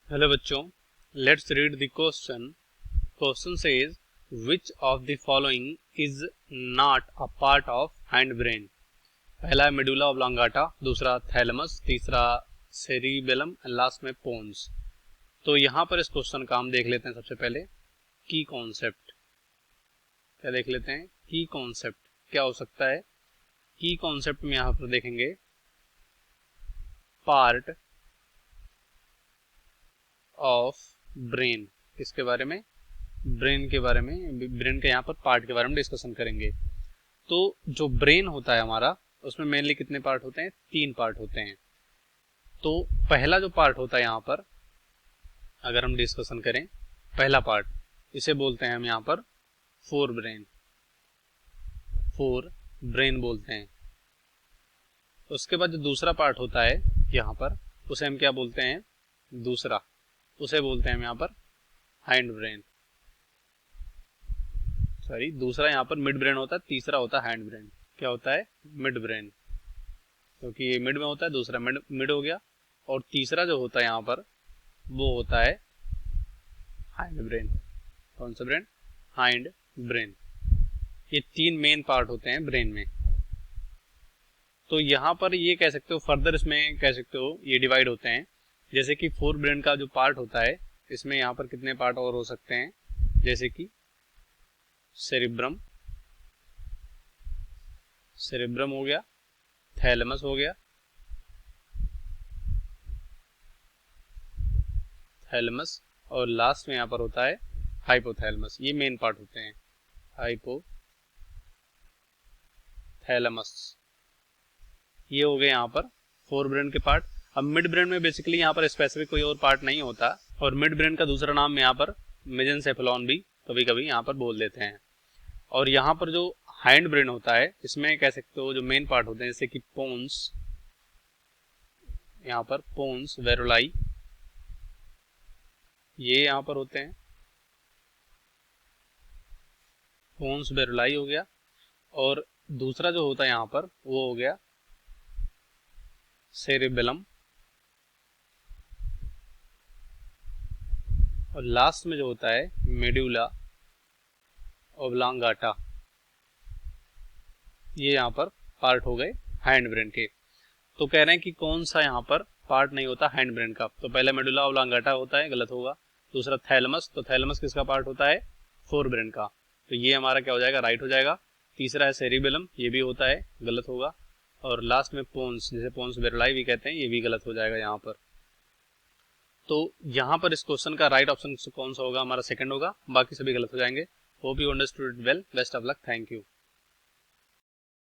Hello बच्चों, let's read the question. Question says which of the following is not a part of hind brain. पहला है medulla oblongata, दूसरा thalamus, तीसरा cerebellum, last में पोन्स। तो यहाँ पर इस क्वेश्चन का हम देख लेते हैं सबसे पहले की कॉन्सेप्ट। क्या देख लेते हैं? की कॉन्सेप्ट क्या हो सकता है? की कॉन्सेप्ट में यहाँ पर देखेंगे पार्ट ऑफ ब्रेन। किसके बारे में? ब्रेन के बारे में। ब्रेन के यहाँ पर पार्ट के बारे में डिस्कशन करेंगे। तो जो ब्रेन होता है हमारा, उसमें मेनली कितने पार्ट होते हैं? 3 पार्ट होते हैं। तो पहला जो पार्ट होता है यहाँ पर, अगर हम डिस्कशन करें पहला पार्ट, इसे बोलते हैं हम यहाँ पर फोर ब्रेन। फोर ब्रेन बोलते हैं। उसके बाद जो दूसरा पार्ट होता है यहाँ पर, उसे हम क्या बोलते हैं? दूसरा, उसे बोलते हैं हम यहाँ पर हैंड ब्रेन। सॉरी, दूसरा यहाँ पर मिड ब्रेन होता है, तीसरा होता है हैंड ब्रेन। क्या होता है? मिड ब्रेन, क्योंकि ये मिड में होता है, दूसरा मिड हो गया। और तीसरा जो होता है यहाँ पर, वो होता है हाइंड ब्रेन। कौन सा ब्रेन? Hind brain. ये 3 मेन पार्ट होते हैं ब्रेन में। तो यहाँ पर ये कह सकते हो, फर्दर इसमें कह सकते हो ये डिवाइड होते हैं। जैसे कि फोर ब्रेन का जो पार्ट होता है, इसमें यहाँ पर कितने पार्ट और हो सकते हैं? जैसे कि सेरिब्रम, सेरिब्रम हो गया, थैलेमस हो गया, थैलेमस, और लास्ट में यहाँ पर होता है हाइपोथैलेमस। ये मेन पार्ट होते हैं, हाइपोथैलेमस। ये हो गए यहाँ पर फोर ब्रेन के पार्ट। अब मिड ब्रेन में बेसिकली यहाँ पर स्पेसिफिक कोई और पार्ट नहीं होता, और मिड ब्रेन का दूसरा नाम यहाँ पर मेसेनसेफेलॉन भी कभी कभी यहाँ पर बोल देते हैं। और यहाँ पर जो हाइंड ब्रेन होता है, इसमें कह सकते हो जो मेन पार्ट होते हैं, जैसे कि पोन्स, यहाँ पर पोन्स, वेरुलाई, ये यहाँ पर होते हैं। पोन्स वेरुलाई हो गया। और दूसरा जो होता है यहाँ पर, वो हो गया सेरिबेलम। और लास्ट में जो होता है मेडुला ओब्लांगाटा। ये यहाँ पर पार्ट हो गए हैंड ब्रेन के। तो कह रहे हैं कि कौन सा यहाँ पर पार्ट नहीं होता हैंड ब्रेन का। तो पहला मेडुला ओब्लांगाटा होता है, गलत होगा। दूसरा थैलेमस, तो थैलेमस किसका पार्ट होता है? फोर ब्रेन का, तो ये हमारा क्या हो जाएगा? राइट हो जाएगा। तीसरा है सेरिबेलम, ये भी होता है, गलत होगा। और लास्ट में पोन्स, जिसे पोन्स वेरुलाई भी कहते हैं, ये भी गलत हो जाएगा यहाँ पर। तो यहाँ पर इस क्वेश्चन का राइट ऑप्शन कौन सा होगा? हमारा सेकंड होगा, बाकी सभी गलत हो जाएंगे। Hope you understood well. Best of luck, thank you.